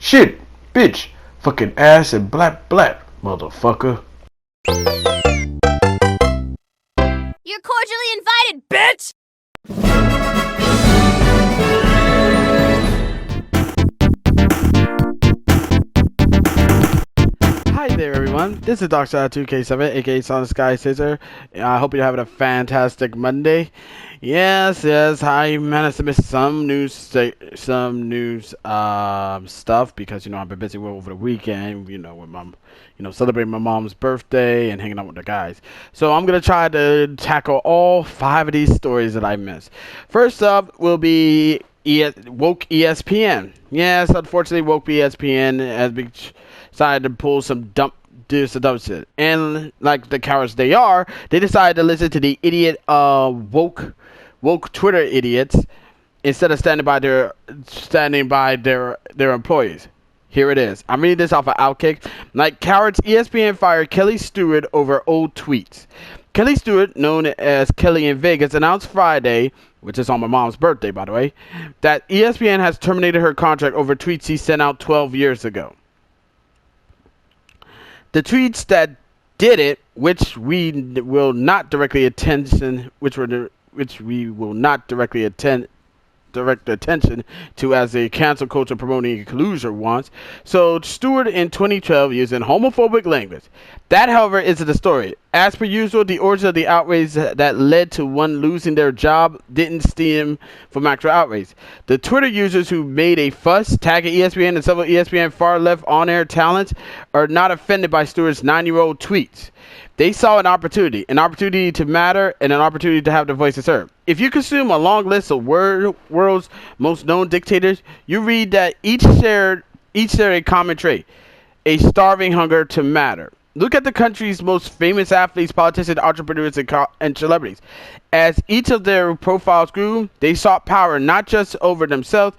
Shit, bitch, fucking ass and blap blap, motherfucker. You're cordially invited, bitch! Hi there, everyone. This is Dr. 2K7, aka Sonic Sky Scissor. I hope you're having a fantastic Monday. Yes, I managed to miss some news stuff because I've been busy over the weekend. With mom, celebrating my mom's birthday and hanging out with the guys. So I'm gonna try to tackle all 5 of these stories that I missed. First up will be Woke ESPN. Yes, unfortunately, Woke ESPN has been decided to pull some dumb shit. And like the cowards they are, they decided to listen to the idiot woke Twitter idiots instead of standing by their employees. Here it is. I'm reading this off of Outkick. Like cowards, ESPN fired Kelly Stewart over old tweets. Kelly Stewart, known as Kelly in Vegas, announced Friday, which is on my mom's birthday, by the way, that ESPN has terminated her contract over tweets he sent out 12 years ago. The tweets that did it, which we will not directly direct attention to as a cancel culture promoting collusion wants. So Stewart in 2012 using homophobic language. That, however, isn't the story. As per usual, the origin of the outrage that led to one losing their job didn't stem from actual outrage. The Twitter users who made a fuss, tagging ESPN and several ESPN far-left on-air talents, are not offended by Stewart's 9-year-old tweets. They saw an opportunity to matter, and an opportunity to have their voices heard. If you consume a long list of world's most known dictators, you read that each shared a common trait: a starving hunger to matter. Look at the country's most famous athletes, politicians, entrepreneurs, and celebrities. As each of their profiles grew, they sought power not just over themselves,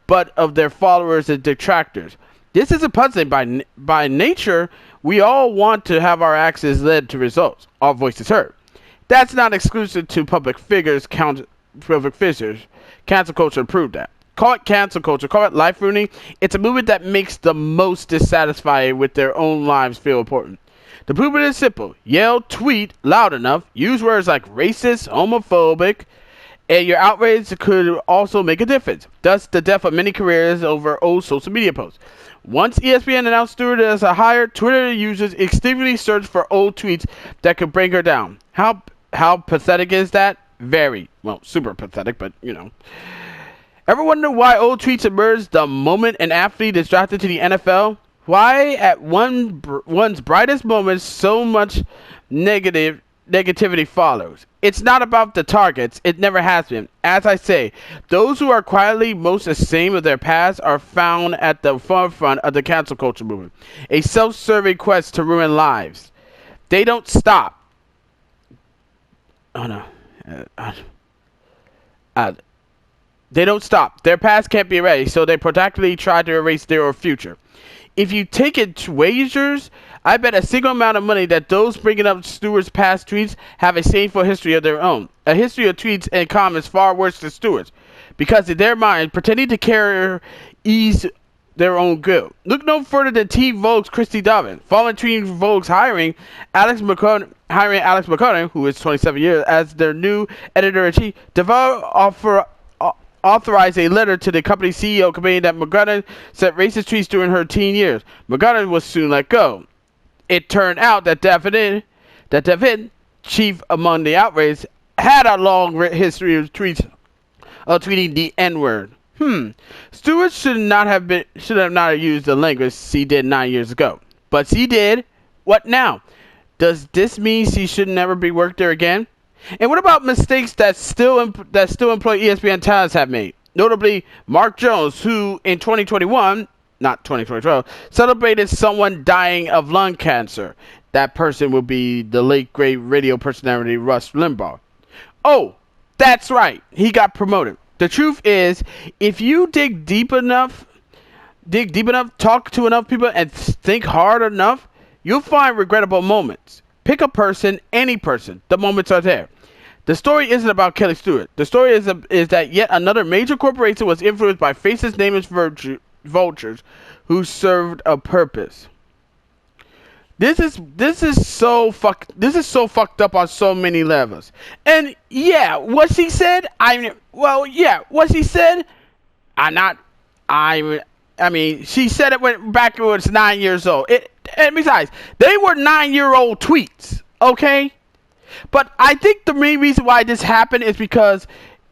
but of their followers and detractors. This isn't puzzling by nature. We all want to have our actions led to results, our voices heard. That's not exclusive to public figures. Cancel culture proved that. Call it cancel culture, call it life ruining. It's a movement that makes the most dissatisfied with their own lives feel important. The movement is simple. Yell, tweet loud enough, use words like racist, homophobic, and your outrage could also make a difference. Thus, the death of many careers over old social media posts. Once ESPN announced Stewart as a hire, Twitter users extensively searched for old tweets that could bring her down. How pathetic is that? Very. Well, super pathetic, but Ever wonder why old tweets emerge the moment an athlete is drafted to the NFL? Why at one's brightest moments so much negativity follows? It's not about the targets. It never has been. As I say, those who are quietly most ashamed of their past are found at the forefront of the cancel culture movement. A self-serving quest to ruin lives. They don't stop. Oh no. They don't stop. Their past can't be erased, so they proactively try to erase their future. If you take it to wagers, I bet a single amount of money that those bringing up Stewart's past tweets have a shameful history of their own. A history of tweets and comments far worse than Stewart's. Because in their mind, pretending to care ease their own guilt. Look no further than Team Vogue's Christy Dobbin. Following Team Vogue's hiring Alex McCartan, who is 27 years, as their new editor-in-chief, authorized a letter to the company's CEO complaining that McGovern sent racist tweets during her teen years. McGovern was soon let go. It turned out that David, chief among the outrage, had a long history of tweeting the N-word. Stewart should not have used the language she did 9 years ago. But she did. What now? Does this mean she should never be worked there again? And what about mistakes that still employ ESPN talents have made? Notably, Mark Jones, who in 2021, not 2012, celebrated someone dying of lung cancer. That person will be the late great radio personality Rush Limbaugh. Oh, that's right. He got promoted. The truth is, if you dig deep enough, talk to enough people, and think hard enough, you'll find regrettable moments. Pick a person, any person. The moments are there. The story isn't about Kelly Stewart. The story is that yet another major corporation was influenced by faceless nameless vultures who served a purpose. This is so fucked up on so many levels. And yeah, what she said, what she said, I mean, she said it when back when it was 9 years old. And besides, they were 9-year-old tweets, okay? But I think the main reason why this happened is because,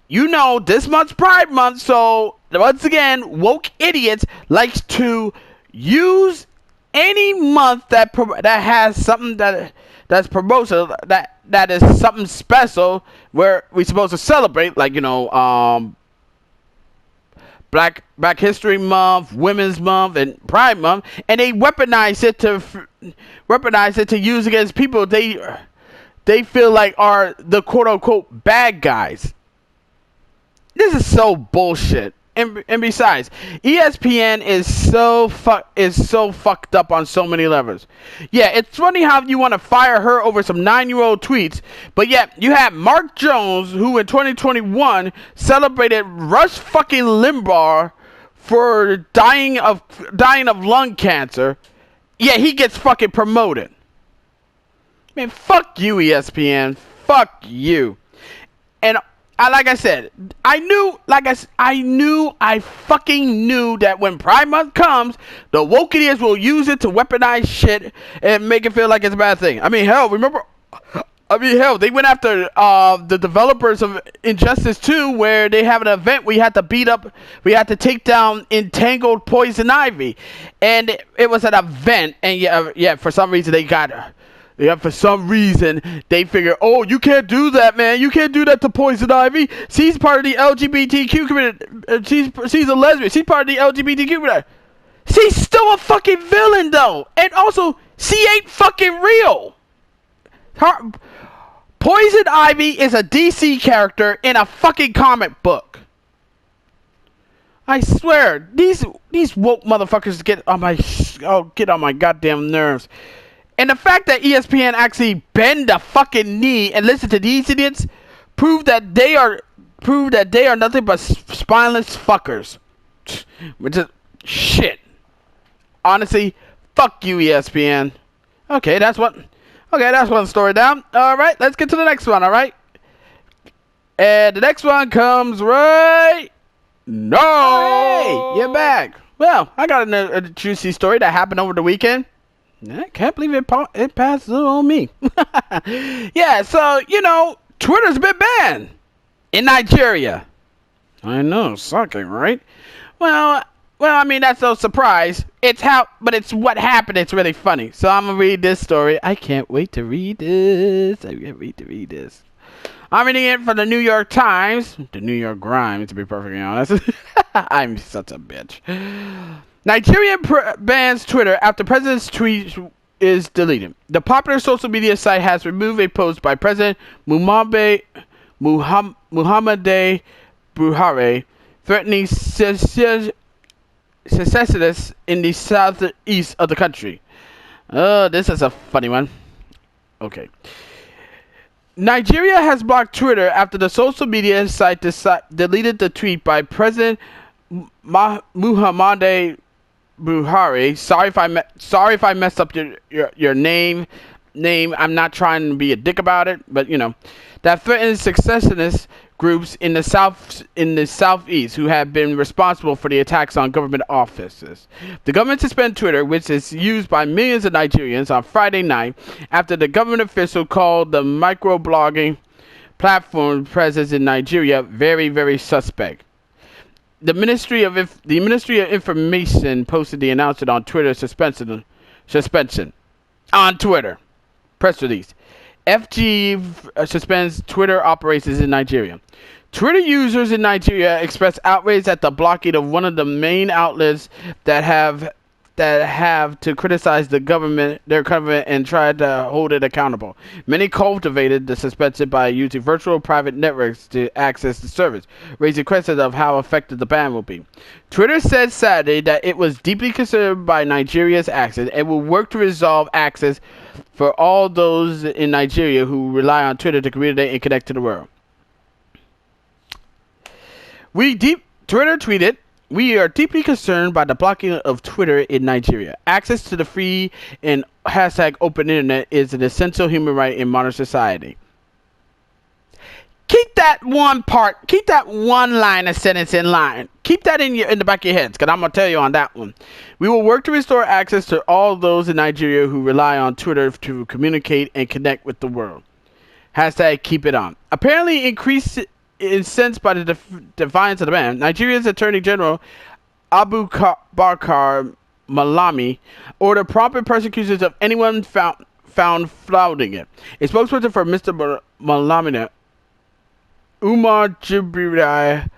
this month's Pride Month, so once again, woke idiots likes to use any month that has something that's promotional, that is something special where we're supposed to celebrate, like Black History Month, Women's Month, and Pride Month, and they weaponize it to use against people they feel like are the quote unquote bad guys. This is so bullshit. And besides, ESPN is so fucked up on so many levels. Yeah, it's funny how you want to fire her over some 9-year-old tweets, but yet you have Mark Jones, who in 2021 celebrated Rush fucking Limbaugh for dying of lung cancer. Yeah, he gets fucking promoted. Man, fuck you, ESPN. Fuck you. And like I said, I fucking knew that when Pride Month comes, the woke idiots will use it to weaponize shit and make it feel like it's a bad thing. I mean, hell, they went after the developers of Injustice 2, where they have an event we had to take down Entangled Poison Ivy. And it was an event, and yeah, for some reason they figure, oh, you can't do that, man. You can't do that to Poison Ivy. She's part of the LGBTQ community. She's a lesbian. She's part of the LGBTQ community. She's still a fucking villain, though. And also, she ain't fucking real. Poison Ivy is a DC character in a fucking comic book. I swear, these woke motherfuckers get on my goddamn nerves. And the fact that ESPN actually bend a fucking knee and listen to these idiots prove that they are nothing but spineless fuckers. Which is shit. Honestly, fuck you, ESPN. Okay, that's one story down. Alright, let's get to the next one, alright? And the next one comes right. No! Hey, you're back. Well, I got a juicy story that happened over the weekend. I can't believe it passed on me. Yeah, so, Twitter's been banned in Nigeria. I know, sucking, right? Well, I mean, that's no surprise. It's what happened. It's really funny. So I'm going to read this story. I can't wait to read this. I'm reading it from the New York Times. The New York Grimes, to be perfectly honest. I'm such a bitch. Nigerian bans Twitter after president's tweet is deleted. The popular social media site has removed a post by President Muhammadu Buhari threatening secessionists in the southeast of the country. This is a funny one. Okay. Nigeria has blocked Twitter after the social media site deleted the tweet by President Muhammadu Buhari. Sorry if I messed up your name. I'm not trying to be a dick about it, but that threatens secessionist groups in the southeast who have been responsible for the attacks on government offices. The government suspended Twitter, which is used by millions of Nigerians, on Friday night after the government official called the microblogging platform presence in Nigeria very, very suspect. The Ministry of Information posted the announcement on Twitter suspension on Twitter. Press release. FG suspends Twitter operations in Nigeria. Twitter users in Nigeria expressed outrage at the blocking of one of the main outlets that have to criticize their government and try to hold it accountable. Many cultivated the suspension by using virtual private networks to access the service, raising questions of how effective the ban will be. Twitter said Saturday that it was deeply concerned by Nigeria's actions and will work to resolve access for all those in Nigeria who rely on Twitter to communicate and connect to the world. Twitter tweeted, We are deeply concerned by the blocking of Twitter in Nigeria. Access to the free and hashtag open internet is an essential human right in modern society. Keep that one line of sentence in line. Keep that in the back of your heads, because I'm going to tell you on that one. We will work to restore access to all those in Nigeria who rely on Twitter to communicate and connect with the world. Hashtag keep it on. Apparently incensed by the defiance of the ban, Nigeria's Attorney General Abu Bakar Malami ordered prompt persecutions of anyone found flouting it. A spokesperson for Mr. Malami, Umar Jibril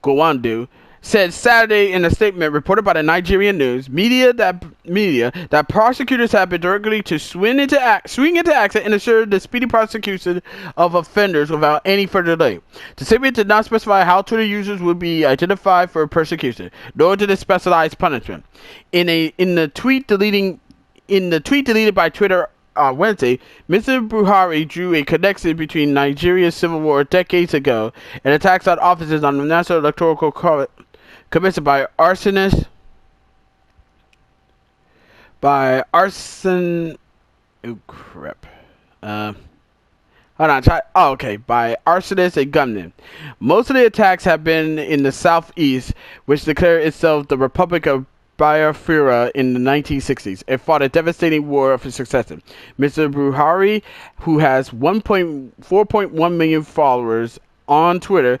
Gowando, said Saturday in a statement reported by the Nigerian news media that prosecutors have been directly to swing into action and ensure the speedy prosecution of offenders without any further delay. The statement did not specify how Twitter users would be identified for persecution, nor did it specify punishment. In the tweet deleted by Twitter on Wednesday, Mr. Buhari drew a connection between Nigeria's civil war decades ago and attacks on officers on the National Electoral Commission by arsonists. Hold on. By arsonists and gunmen. Most of the attacks have been in the southeast, which declared itself the Republic of Biafra in the 1960s and fought a devastating war for succession. Mr. Buhari, who has 4.1 million followers on Twitter,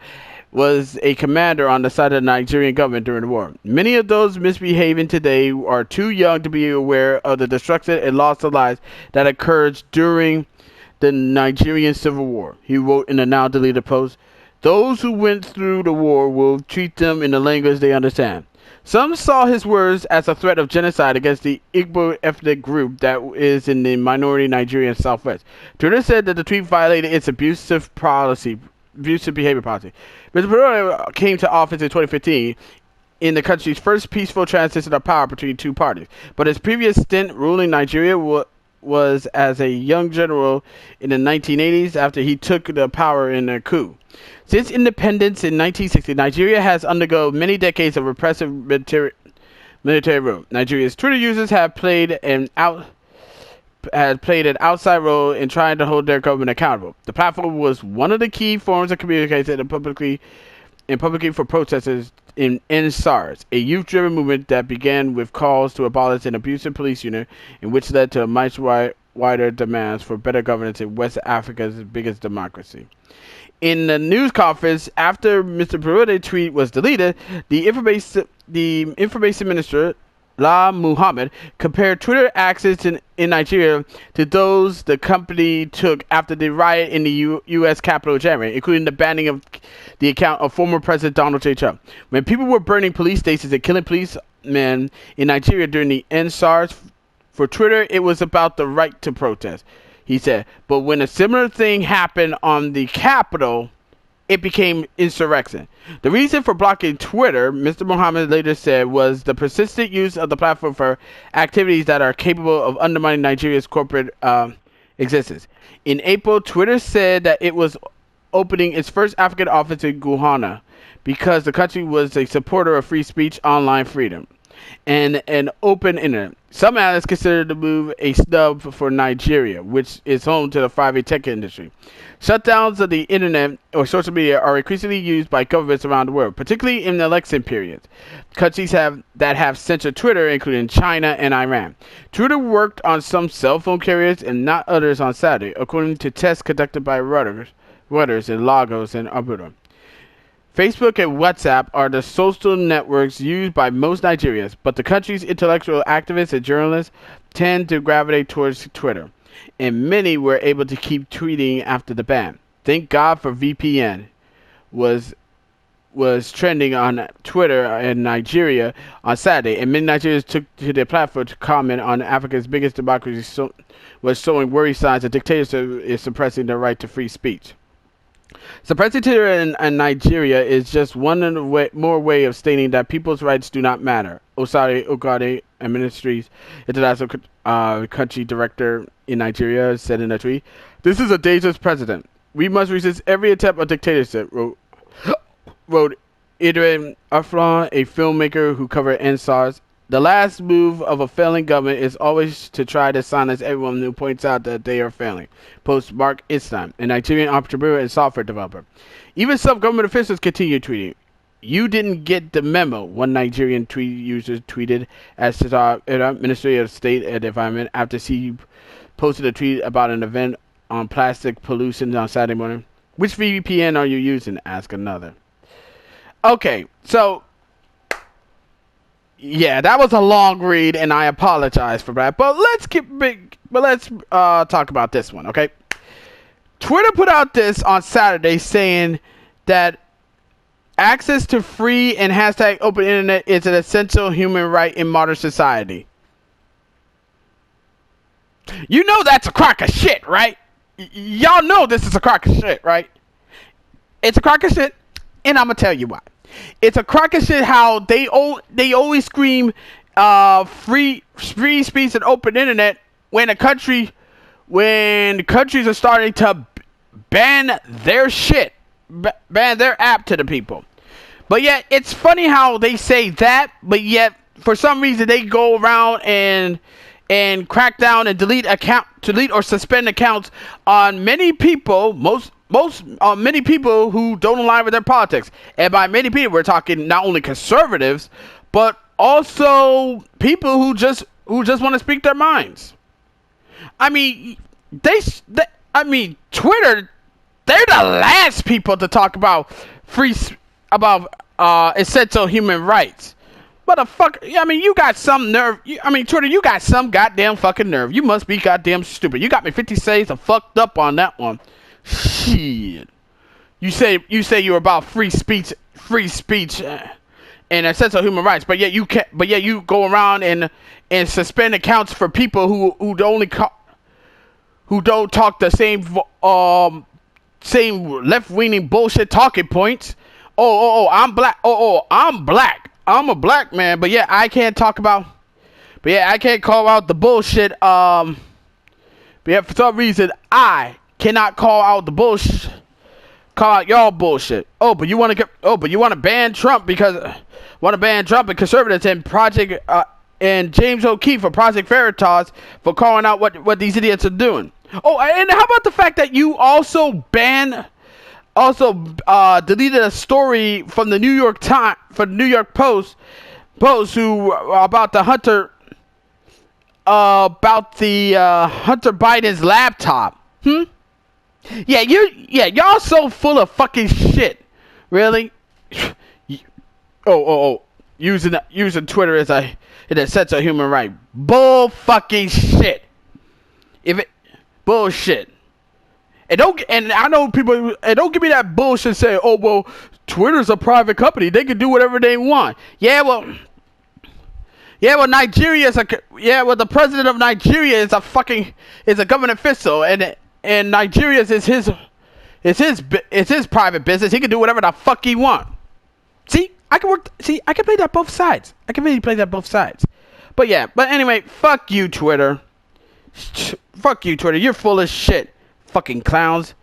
was a commander on the side of the Nigerian government during the war. Many of those misbehaving today are too young to be aware of the destruction and loss of lives that occurred during the Nigerian Civil War. He wrote in a now deleted post, "Those who went through the war will treat them in the language they understand." Some saw his words as a threat of genocide against the Igbo ethnic group that is in the minority Nigerian southwest. Twitter said that the tweet violated its abusive behavior policy. Mr. Buhari came to office in 2015 in the country's first peaceful transition of power between two parties, but his previous stint ruling Nigeria was as a young general in the 1980s after he took the power in a coup. Since independence in 1960, Nigeria has undergone many decades of repressive military rule. Nigeria's Twitter users have played an outside role in trying to hold their government accountable. The platform was one of the key forms of communication publicly for protesters in EndSARS, a youth-driven movement that began with calls to abolish an abusive police unit, and which led to much wider demands for better governance in West Africa's biggest democracy. In the news conference after Mr. Buhari's tweet was deleted, the information minister La Muhammad compared Twitter access in Nigeria to those the company took after the riot in the U.S. Capitol in January, including the banning of the account of former President Donald J. Trump. When people were burning police stations and killing policemen in Nigeria during the EndSARS, for Twitter, it was about the right to protest, he said. But when a similar thing happened on the Capitol, it became insurrection. The reason for blocking Twitter, Mr. Muhammad later said, was the persistent use of the platform for activities that are capable of undermining Nigeria's corporate existence. In April, Twitter said that it was opening its first African office in Ghana because the country was a supporter of free speech, online freedom, and an open internet. Some analysts consider the move a snub for Nigeria, which is home to the thriving tech industry. Shutdowns of the internet or social media are increasingly used by governments around the world, particularly in the election periods. Countries that have censored Twitter, including China and Iran. Twitter worked on some cell phone carriers and not others on Saturday, according to tests conducted by Reuters in Lagos and Abuja. Facebook and WhatsApp are the social networks used by most Nigerians, but the country's intellectual activists and journalists tend to gravitate towards Twitter, and many were able to keep tweeting after the ban. Thank God for VPN was trending on Twitter in Nigeria on Saturday, and many Nigerians took to their platform to comment on Africa's biggest democracy was showing worry signs that dictatorship is suppressing the right to free speech. Suppressing Twitter in Nigeria is just one more way of stating that people's rights do not matter. Osari Ogade, a Ministries International Country Director in Nigeria, said in a tweet, "This is a dangerous precedent. We must resist every attempt of dictatorship," wrote Idris Afron, a filmmaker who covered NSARS. The last move of a failing government is always to try to silence everyone who points out that they are failing. Post Mark Islam, a Nigerian entrepreneur and software developer. Even some government officials continue tweeting. You didn't get the memo, one Nigerian tweet user tweeted as to the Ministry of State and Environment after she posted a tweet about an event on plastic pollution on Saturday morning. Which VPN are you using? Ask another. Okay, so yeah, that was a long read, and I apologize for that. But let's talk about this one, okay? Twitter put out this on Saturday saying that access to free and hashtag open internet is an essential human right in modern society. You know that's a crock of shit, right? Y'all know this is a crock of shit, right? It's a crock of shit, and I'm gonna tell you why. It's a crock of shit how they always scream free speech and open internet when countries are starting to ban their shit, ban their app to the people. But yet it's funny how they say that, but yet for some reason they go around and crack down and delete or suspend accounts on many people, many people who don't align with their politics. And by many people, we're talking not only conservatives, but also people who just want to speak their minds. I mean, Twitter, they're the last people to talk about essential human rights. Motherfucker, I mean, you got some nerve. Twitter, you got some goddamn fucking nerve. You must be goddamn stupid. You got me 50 Shades of fucked up on that one. Shit. You say you're about free speech, and essential human rights, but yet you go around and suspend accounts for people who don't talk the same left-leaning bullshit talking points. I'm black. I'm black. I'm a black man, but yeah, I can't call out the bullshit. But yeah, for some reason, I cannot call out the bullshit. Call out y'all bullshit. But you want to ban Trump because conservatives and James O'Keefe for Project Veritas for calling out what these idiots are doing. And how about the fact that you also deleted a story from the New York Post who about Hunter Biden's laptop. Y'all so full of fucking shit. Really? Using Twitter as an essential human right. Bull fucking shit. Bullshit. And I know people, and don't give me that bullshit saying, Twitter's a private company. They can do whatever they want. The president of Nigeria is a government official, and Nigeria is his private business. He can do whatever the fuck he want. I can play that both sides. I can really play that both sides. But anyway, fuck you, Twitter. Fuck you, Twitter. You're full of shit. Fucking clowns.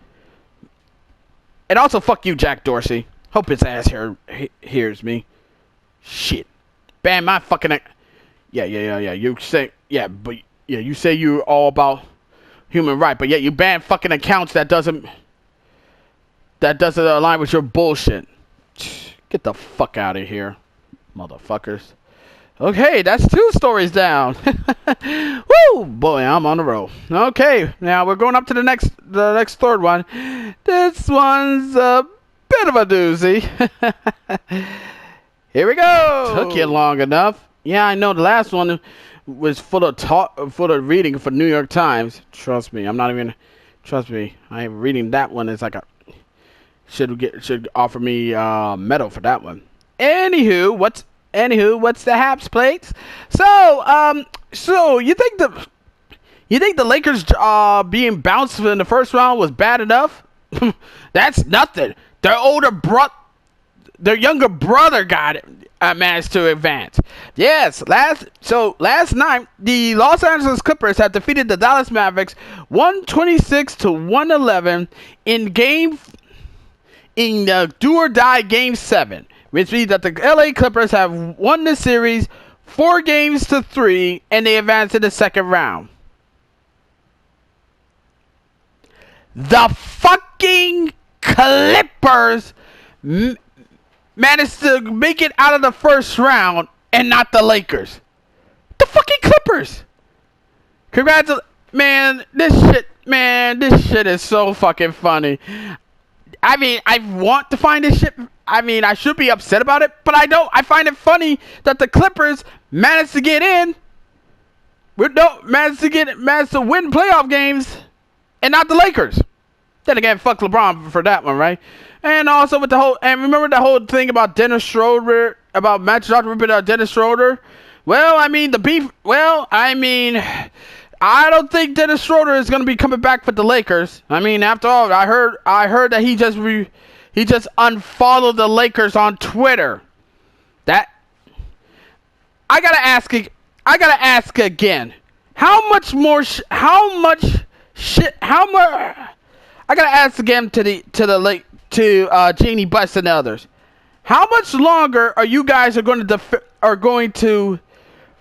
And also fuck you, Jack Dorsey. Hope his ass hears me. Shit. Ban my fucking... Yeah. You say you're all about human right, but yet you ban fucking accounts that doesn't align with your bullshit. Get the fuck out of here, motherfuckers. Okay, that's 2 stories down. Woo, boy, I'm on the roll. Okay, now we're going up to the next third one. This one's a bit of a doozy. Here we go. Took you long enough. Yeah, I know the last one was full of reading for New York Times. Trust me, I am reading that one. It's like should offer me medal for that one. Anywho, what's the Haps plates? So you think the Lakers being bounced in the first round was bad enough? That's nothing. Their younger brother managed to advance. Yes, last night the Los Angeles Clippers have defeated the Dallas Mavericks 126-111 in the do or die Game 7. which means that the LA Clippers have won the series 4-3, and they advance to the second round. The fucking Clippers managed to make it out of the first round, and not the Lakers. The fucking Clippers. Congratulations, man. This shit is so fucking funny. I mean, I want to find this shit. I mean, I should be upset about it, but I don't. I find it funny that the Clippers managed to get in. Managed to win playoff games, and not the Lakers. Then again, fuck LeBron for that one, right? And also with the whole, and remember the whole thing about Dennis Schroeder, about Matt Schroeder ripping Dennis Schroeder? Well, I mean, I don't think Dennis Schroeder is going to be coming back for the Lakers. I mean, after all, I heard that he just unfollowed the Lakers on Twitter. That I gotta ask again. How much? I gotta ask again to Jeannie Buss and others. How much longer are you guys going to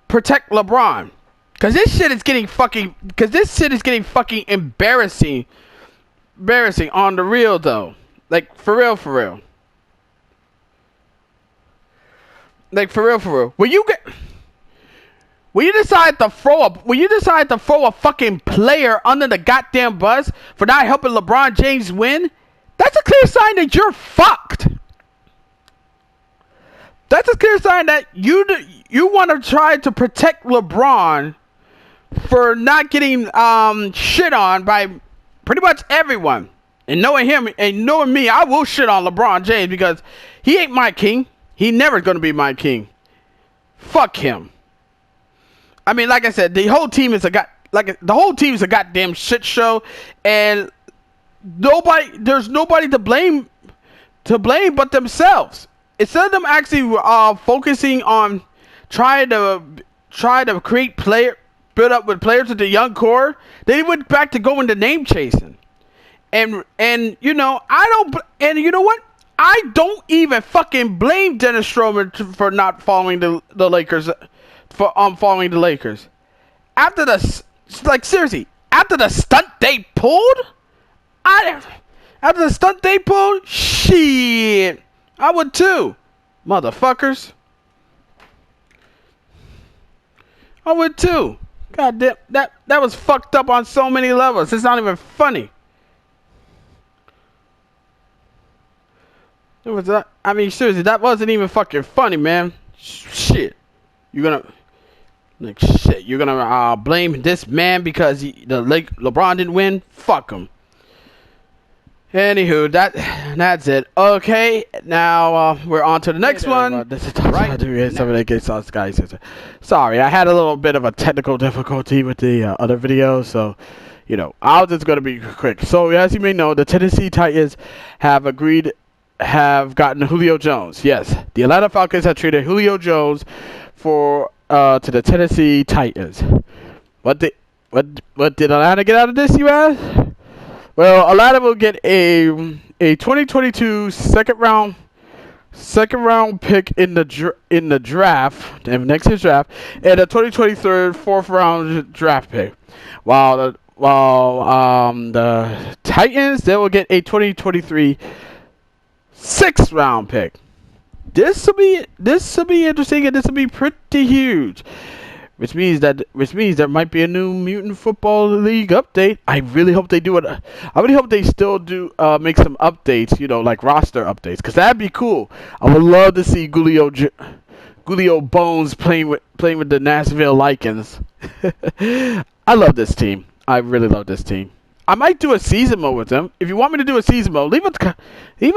protect LeBron? Because this shit is getting fucking embarrassing on the real though. Like for real. Like for real. When you decide to throw a fucking player under the goddamn bus for not helping LeBron James win, that's a clear sign that you're fucked. That's a clear sign that you want to try to protect LeBron for not getting shit on by pretty much everyone. And knowing him and knowing me, I will shit on LeBron James because he ain't my king. He never gonna be my king. Fuck him. I mean, like I said, the whole team is a goddamn shit show, and there's nobody to blame but themselves. Instead of them actually focusing on trying to build up with players with the young core, they went back to going to name chasing. And you know what? I don't even fucking blame Dennis Schroeder for not following the Lakers. Following the Lakers. After the stunt they pulled, shit, I would too, motherfuckers. I would too. God damn, that was fucked up on so many levels. It's not even funny. It was I mean, seriously, that wasn't even fucking funny, man. Shit, you're gonna blame this man because LeBron didn't win? Fuck him. Anywho, that's it. Okay, now we're on to the next one. This is right. Sorry, I had a little bit of a technical difficulty with the other video, so I was just gonna be quick. So as you may know, the Tennessee Titans have gotten Julio Jones. Yes, the Atlanta Falcons have traded Julio Jones to the Tennessee Titans. What did Atlanta get out of this, you ask? Well, Atlanta will get a 2022 second round pick in the draft, in next year's draft, and a 2023 fourth round draft pick. While the Titans, they will get a 2023 sixth round pick. This will be interesting, and this will be pretty huge. Which means there might be a new Mutant Football League update. I really hope they do it. I really hope they still do make some updates, like roster updates, because that'd be cool. I would love to see Julio Bones playing with the Nashville Lycans. I love this team. I really love this team. I might do a season mode with them. If you want me to do a season mode, leave a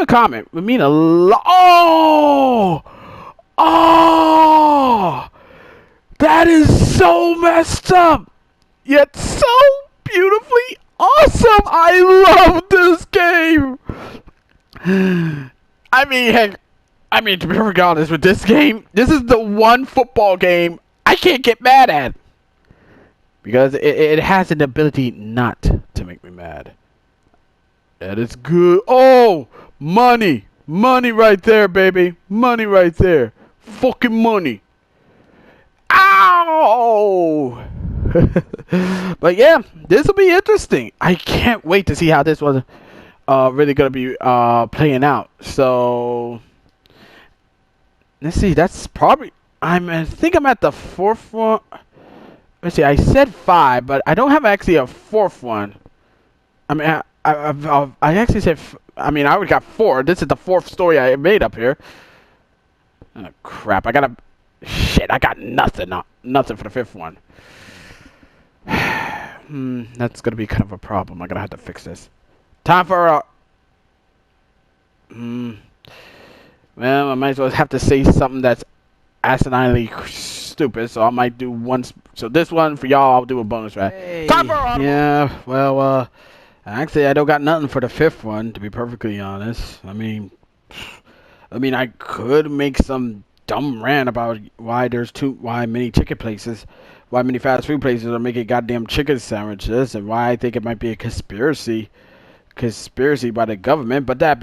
comment. It would mean a lot. Oh! That is so messed up, yet so beautifully awesome. I love this game. I mean, to be perfectly honest with this game, this is the one football game I can't get mad at. Because it has an ability not to make me mad. That is good. Oh, money. Money right there, baby. Money right there. Fucking money. Ow! But yeah, this will be interesting. I can't wait to see how this was really gonna be playing out. So let's see. That's probably I think I'm at the fourth one. Let's see. I said 5, but I don't have actually a fourth one. I mean, I actually said. I mean, I already got 4. This is the 4th story I made up here. Oh, crap! I gotta. Shit! I got nothing. Nothing for the 5th one. That's gonna be kind of a problem. I'm gonna have to fix this. Time for well, I might as well have to say something that's asininely stupid. So I might do one. So this one for y'all, I'll do a bonus round. Hey. Time for yeah. Well, actually, I don't got nothing for the 5th one. To be perfectly honest, I mean, I could make some dumb rant about why many chicken places. Why many fast food places are making goddamn chicken sandwiches, and why I think it might be a conspiracy by the government. But that'd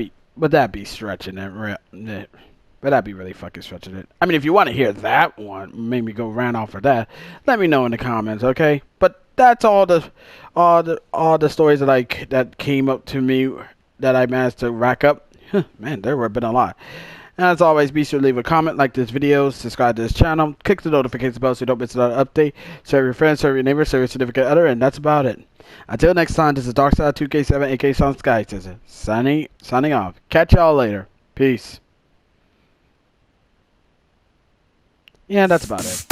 be stretching it. But that'd be really fucking stretching it. I mean, if you want to hear that one, make me go rant off for that. Let me know in the comments, okay? But that's all the stories that came up to me that I managed to rack up. Man, there have been a lot. And as always, be sure to leave a comment, like this video, subscribe to this channel, click the notification bell so you don't miss another update, serve your friends, serve your neighbors, serve your significant other, and that's about it. Until next time, this is Darkside2K7, aka Sun Sky, signing off. Catch y'all later. Peace. Yeah, that's about it.